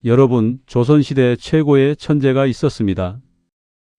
여러분, 조선시대 최고의 천재가 있었습니다.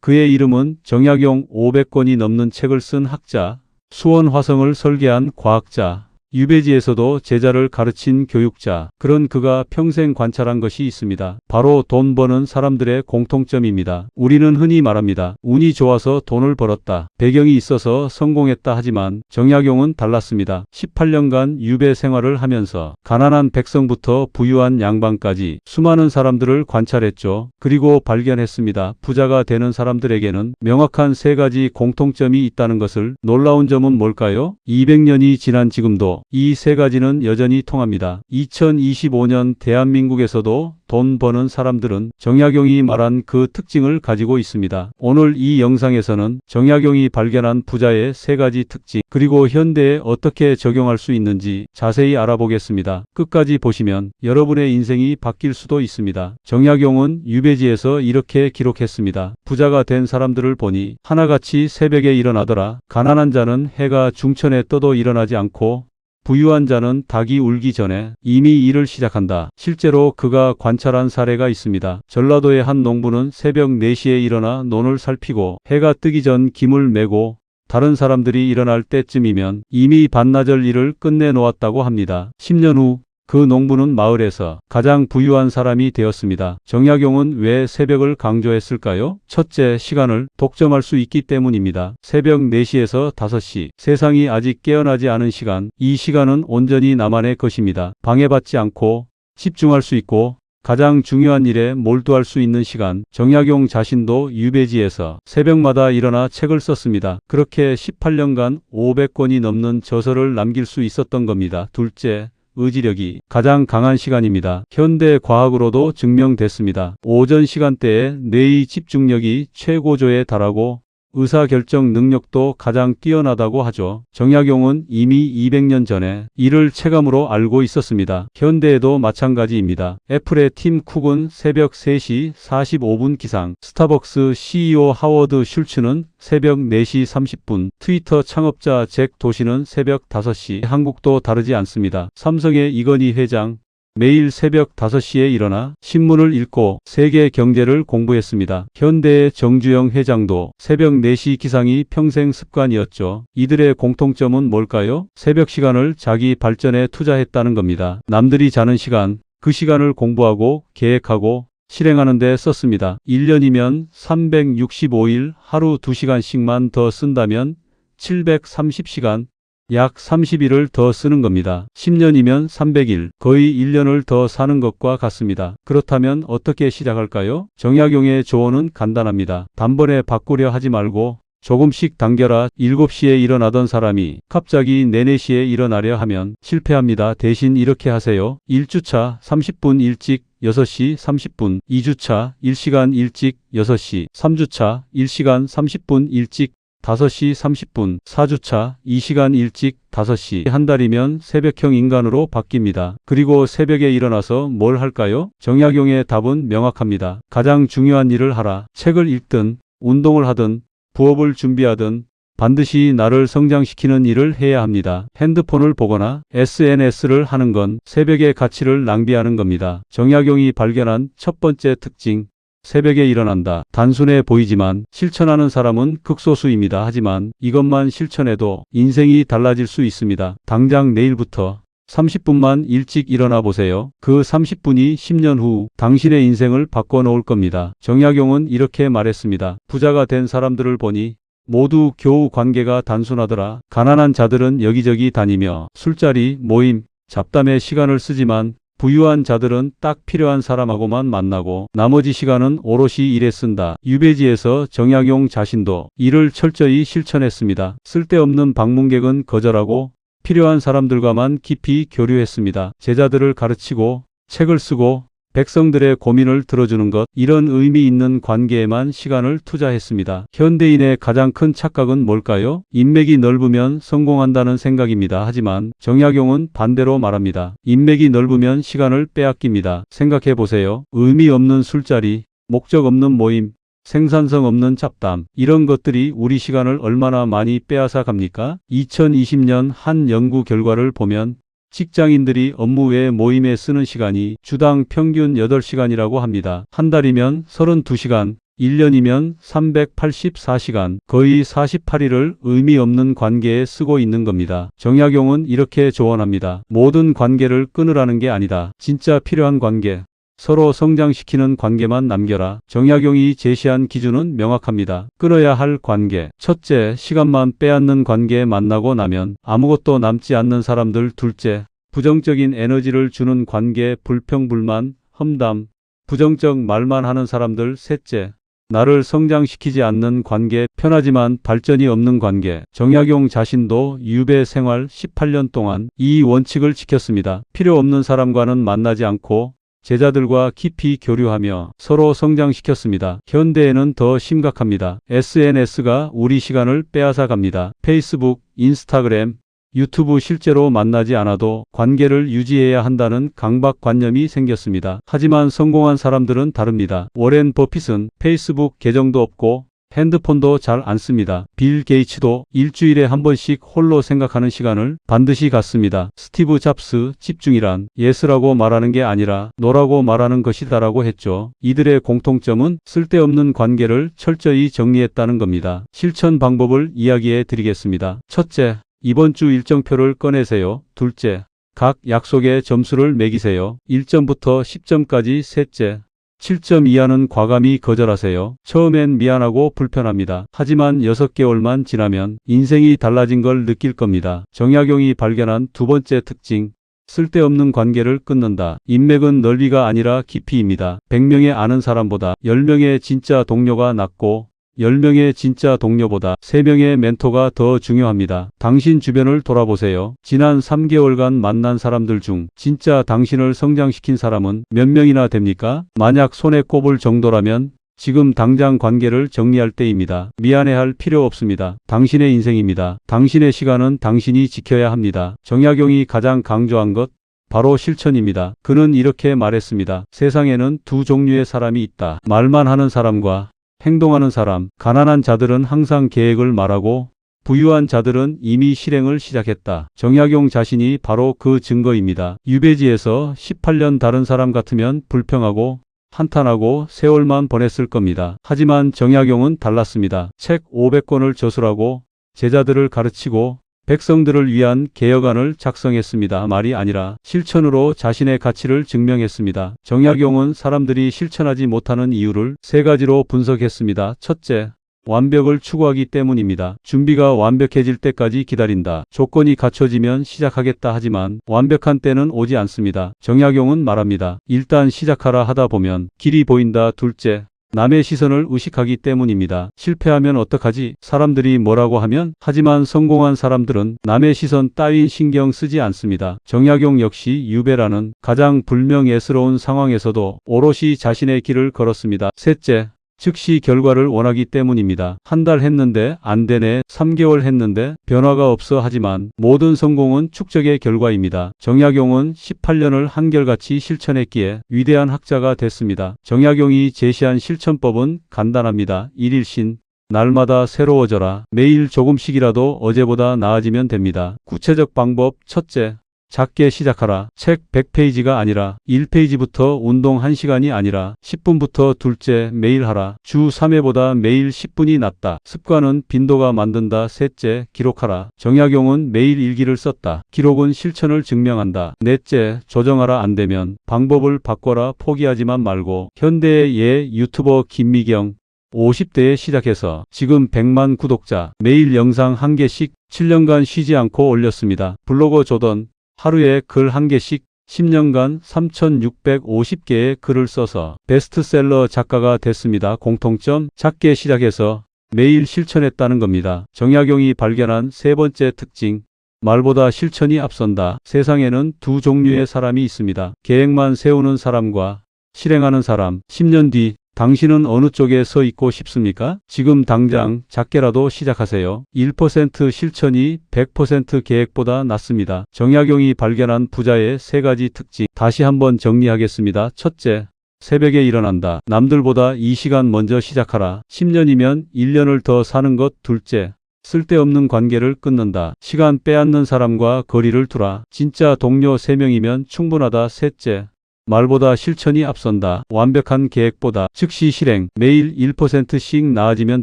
그의 이름은 정약용. 500권이 넘는 책을 쓴 학자, 수원화성을 설계한 과학자, 유배지에서도 제자를 가르친 교육자, 그런 그가 평생 관찰한 것이 있습니다. 바로 돈 버는 사람들의 공통점입니다. 우리는 흔히 말합니다. 운이 좋아서 돈을 벌었다, 배경이 있어서 성공했다 하지만 정약용은 달랐습니다. 18년간 유배 생활을 하면서 가난한 백성부터 부유한 양반까지 수많은 사람들을 관찰했죠. 그리고 발견했습니다. 부자가 되는 사람들에게는 명확한 세 가지 공통점이 있다는 것을. 놀라운 점은 뭘까요? 200년이 지난 지금도 이 세 가지는 여전히 통합니다. 2025년 대한민국에서도 돈 버는 사람들은 정약용이 말한 그 특징을 가지고 있습니다. 오늘 이 영상에서는 정약용이 발견한 부자의 세 가지 특징, 그리고 현대에 어떻게 적용할 수 있는지 자세히 알아보겠습니다. 끝까지 보시면 여러분의 인생이 바뀔 수도 있습니다. 정약용은 유배지에서 이렇게 기록했습니다. 부자가 된 사람들을 보니 하나같이 새벽에 일어나더라. 가난한 자는 해가 중천에 떠도 일어나지 않고 부유한 자는 닭이 울기 전에 이미 일을 시작한다. 실제로 그가 관찰한 사례가 있습니다. 전라도의 한 농부는 새벽 4시에 일어나 논을 살피고 해가 뜨기 전 김을 메고 다른 사람들이 일어날 때쯤이면 이미 반나절 일을 끝내놓았다고 합니다. 10년 후 그 농부는 마을에서 가장 부유한 사람이 되었습니다. 정약용은 왜 새벽을 강조했을까요? 첫째, 시간을 독점할 수 있기 때문입니다. 새벽 4시에서 5시, 세상이 아직 깨어나지 않은 시간, 이 시간은 온전히 나만의 것입니다. 방해받지 않고 집중할 수 있고 가장 중요한 일에 몰두할 수 있는 시간. 정약용 자신도 유배지에서 새벽마다 일어나 책을 썼습니다. 그렇게 18년간 500권이 넘는 저서를 남길 수 있었던 겁니다. 둘째, 의지력이 가장 강한 시간입니다. 현대 과학으로도 증명됐습니다. 오전 시간대에 뇌의 집중력이 최고조에 달하고 의사결정 능력도 가장 뛰어나다고 하죠. 정약용은 이미 200년 전에 이를 체감으로 알고 있었습니다. 현대에도 마찬가지입니다. 애플의 팀 쿡은 새벽 3시 45분 기상, 스타벅스 CEO 하워드 슐츠는 새벽 4시 30분, 트위터 창업자 잭 도시는 새벽 5시, 한국도 다르지 않습니다. 삼성의 이건희 회장, 매일 새벽 5시에 일어나 신문을 읽고 세계 경제를 공부했습니다. 현대의 정주영 회장도 새벽 4시 기상이 평생 습관이었죠. 이들의 공통점은 뭘까요? 새벽 시간을 자기 발전에 투자했다는 겁니다. 남들이 자는 시간, 그 시간을 공부하고 계획하고 실행하는 데 썼습니다. 1년이면 365일 하루 2시간씩만 더 쓴다면 730시간, 약 30일을 더 쓰는 겁니다. 10년이면 300일, 거의 1년을 더 사는 것과 같습니다. 그렇다면 어떻게 시작할까요? 정약용의 조언은 간단합니다. 단번에 바꾸려 하지 말고 조금씩 당겨라. 7시에 일어나던 사람이 갑자기 4, 4시에 일어나려 하면 실패합니다. 대신 이렇게 하세요. 1주차 30분 일찍 6시 30분, 2주차 1시간 일찍 6시, 3주차 1시간 30분 일찍 5시 30분, 4주차 2시간 일찍 5시. 한 달이면 새벽형 인간으로 바뀝니다. 그리고 새벽에 일어나서 뭘 할까요? 정약용의 답은 명확합니다. 가장 중요한 일을 하라. 책을 읽든 운동을 하든 부업을 준비하든 반드시 나를 성장시키는 일을 해야 합니다. 핸드폰을 보거나 SNS를 하는 건 새벽의 가치를 낭비하는 겁니다. 정약용이 발견한 첫 번째 특징, 새벽에 일어난다. 단순해 보이지만 실천하는 사람은 극소수입니다. 하지만 이것만 실천해도 인생이 달라질 수 있습니다. 당장 내일부터 30분만 일찍 일어나 보세요. 그 30분이 10년 후 당신의 인생을 바꿔놓을 겁니다. 정약용은 이렇게 말했습니다. 부자가 된 사람들을 보니 모두 교우 관계가 단순하더라. 가난한 자들은 여기저기 다니며 술자리, 모임, 잡담에 시간을 쓰지만 부유한 자들은 딱 필요한 사람하고만 만나고 나머지 시간은 오롯이 일에 쓴다. 유배지에서 정약용 자신도 이를 철저히 실천했습니다. 쓸데없는 방문객은 거절하고 필요한 사람들과만 깊이 교류했습니다. 제자들을 가르치고 책을 쓰고 백성들의 고민을 들어주는 것, 이런 의미 있는 관계에만 시간을 투자했습니다. 현대인의 가장 큰 착각은 뭘까요? 인맥이 넓으면 성공한다는 생각입니다. 하지만 정약용은 반대로 말합니다. 인맥이 넓으면 시간을 빼앗깁니다. 생각해 보세요. 의미 없는 술자리, 목적 없는 모임, 생산성 없는 잡담, 이런 것들이 우리 시간을 얼마나 많이 빼앗아 갑니까? 2020년 한 연구 결과를 보면 직장인들이 업무 외 모임에 쓰는 시간이 주당 평균 8시간이라고 합니다. 한 달이면 32시간, 1년이면 384시간, 거의 48일을 의미 없는 관계에 쓰고 있는 겁니다. 정약용은 이렇게 조언합니다. 모든 관계를 끊으라는 게 아니다. 진짜 필요한 관계, 서로 성장시키는 관계만 남겨라. 정약용이 제시한 기준은 명확합니다. 끊어야 할 관계. 첫째, 시간만 빼앗는 관계에 만나고 나면 아무것도 남지 않는 사람들. 둘째, 부정적인 에너지를 주는 관계, 불평불만, 험담, 부정적 말만 하는 사람들. 셋째, 나를 성장시키지 않는 관계, 편하지만 발전이 없는 관계. 정약용 자신도 유배 생활 18년 동안 이 원칙을 지켰습니다. 필요 없는 사람과는 만나지 않고 제자들과 깊이 교류하며 서로 성장시켰습니다. 현대에는 더 심각합니다. SNS가 우리 시간을 빼앗아 갑니다. 페이스북, 인스타그램, 유튜브, 실제로 만나지 않아도 관계를 유지해야 한다는 강박관념이 생겼습니다. 하지만 성공한 사람들은 다릅니다. 워렌 버핏은 페이스북 계정도 없고 핸드폰도 잘 안 씁니다. 빌 게이츠도 일주일에 한 번씩 홀로 생각하는 시간을 반드시 갖습니다. 스티브 잡스, 집중이란 예스라고 말하는 게 아니라 노라고 말하는 것이다라고 했죠. 이들의 공통점은 쓸데없는 관계를 철저히 정리했다는 겁니다. 실천 방법을 이야기해 드리겠습니다. 첫째, 이번 주 일정표를 꺼내세요. 둘째, 각 약속에 점수를 매기세요. 1점부터 10점까지. 셋째, 7점 이하는 과감히 거절하세요. 처음엔 미안하고 불편합니다. 하지만 6개월만 지나면 인생이 달라진 걸 느낄 겁니다. 정약용이 발견한 두 번째 특징, 쓸데없는 관계를 끊는다. 인맥은 넓이가 아니라 깊이입니다. 100명의 아는 사람보다 10명의 진짜 동료가 낫고 10명의 진짜 동료보다 3명의 멘토가 더 중요합니다. 당신 주변을 돌아보세요. 지난 3개월간 만난 사람들 중 진짜 당신을 성장시킨 사람은 몇 명이나 됩니까? 만약 손에 꼽을 정도라면 지금 당장 관계를 정리할 때입니다. 미안해할 필요 없습니다. 당신의 인생입니다. 당신의 시간은 당신이 지켜야 합니다. 정약용이 가장 강조한 것, 바로 실천입니다. 그는 이렇게 말했습니다. 세상에는 두 종류의 사람이 있다. 말만 하는 사람과 행동하는 사람. 가난한 자들은 항상 계획을 말하고 부유한 자들은 이미 실행을 시작했다. 정약용 자신이 바로 그 증거입니다. 유배지에서 18년 다른 사람 같으면 불평하고 한탄하고 세월만 보냈을 겁니다. 하지만 정약용은 달랐습니다. 책 500권을 저술하고 제자들을 가르치고 백성들을 위한 개혁안을 작성했습니다. 말이 아니라 실천으로 자신의 가치를 증명했습니다. 정약용은 사람들이 실천하지 못하는 이유를 3가지로 분석했습니다. 첫째, 완벽을 추구하기 때문입니다. 준비가 완벽해질 때까지 기다린다. 조건이 갖춰지면 시작하겠다 하지만 완벽한 때는 오지 않습니다. 정약용은 말합니다. 일단 시작하라 하다 보면 길이 보인다. 둘째, 남의 시선을 의식하기 때문입니다. 실패하면 어떡하지? 사람들이 뭐라고 하면? 하지만 성공한 사람들은 남의 시선 따윈 신경 쓰지 않습니다. 정약용 역시 유배라는 가장 불명예스러운 상황에서도 오롯이 자신의 길을 걸었습니다. 셋째, 즉시 결과를 원하기 때문입니다. 한 달 했는데 안 되네, 3개월 했는데 변화가 없어. 하지만 모든 성공은 축적의 결과입니다. 정약용은 18년을 한결같이 실천했기에 위대한 학자가 됐습니다. 정약용이 제시한 실천법은 간단합니다. 1일신, 날마다 새로워져라. 매일 조금씩이라도 어제보다 나아지면 됩니다. 구체적 방법. 첫째, 작게 시작하라. 책 100페이지가 아니라 1페이지부터, 운동 1시간이 아니라 10분부터. 둘째, 매일 하라. 주 3회보다 매일 10분이 낫다. 습관은 빈도가 만든다. 셋째, 기록하라. 정약용은 매일 일기를 썼다. 기록은 실천을 증명한다. 넷째, 조정하라. 안 되면 방법을 바꿔라. 포기하지만 말고. 현대의 유튜버 김미경 50대에 시작해서 지금 100만 구독자, 매일 영상 1개씩 7년간 쉬지 않고 올렸습니다. 블로거 조던 하루에 글 1개씩 10년간 3,650개의 글을 써서 베스트셀러 작가가 됐습니다. 공통점, 작게 시작해서 매일 실천했다는 겁니다. 정약용이 발견한 3번째 특징, 말보다 실천이 앞선다. 세상에는 두 종류의 사람이 있습니다. 계획만 세우는 사람과 실행하는 사람. 10년 뒤 당신은 어느 쪽에 서 있고 싶습니까? 지금 당장 작게라도 시작하세요. 1% 실천이 100% 계획보다 낫습니다. 정약용이 발견한 부자의 3가지 특징, 다시 한번 정리하겠습니다. 첫째, 새벽에 일어난다. 남들보다 2시간 먼저 시작하라. 10년이면 1년을 더 사는 것. 둘째, 쓸데없는 관계를 끊는다. 시간 빼앗는 사람과 거리를 두라. 진짜 동료 3명이면 충분하다. 셋째, 말보다 실천이 앞선다. 완벽한 계획보다 즉시 실행. 매일 1%씩 나아지면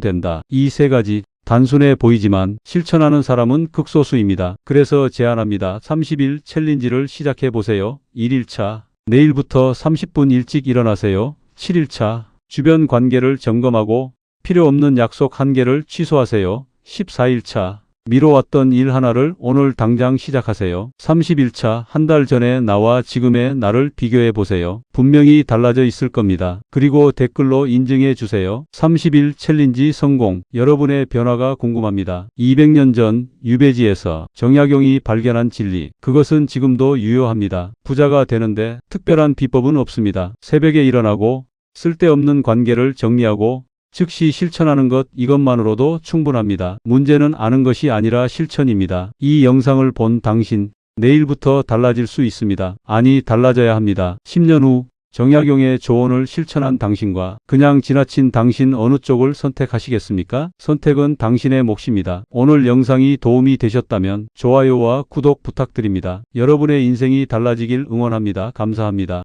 된다. 이 세 가지 단순해 보이지만 실천하는 사람은 극소수입니다. 그래서 제안합니다. 30일 챌린지를 시작해 보세요. 1일차, 내일부터 30분 일찍 일어나세요. 7일차, 주변 관계를 점검하고 필요 없는 약속 1개를 취소하세요. 14일차, 미뤄왔던 일 하나를 오늘 당장 시작하세요. 30일차, 한 달 전에 나와 지금의 나를 비교해 보세요. 분명히 달라져 있을 겁니다. 그리고 댓글로 인증해 주세요. 30일 챌린지 성공. 여러분의 변화가 궁금합니다. 200년 전 유배지에서 정약용이 발견한 진리. 그것은 지금도 유효합니다. 부자가 되는데 특별한 비법은 없습니다. 새벽에 일어나고 쓸데없는 관계를 정리하고 즉시 실천하는 것, 이것만으로도 충분합니다. 문제는 아는 것이 아니라 실천입니다. 이 영상을 본 당신, 내일부터 달라질 수 있습니다. 아니, 달라져야 합니다. 10년 후 정약용의 조언을 실천한 당신과 그냥 지나친 당신, 어느 쪽을 선택하시겠습니까? 선택은 당신의 몫입니다. 오늘 영상이 도움이 되셨다면 좋아요와 구독 부탁드립니다. 여러분의 인생이 달라지길 응원합니다. 감사합니다.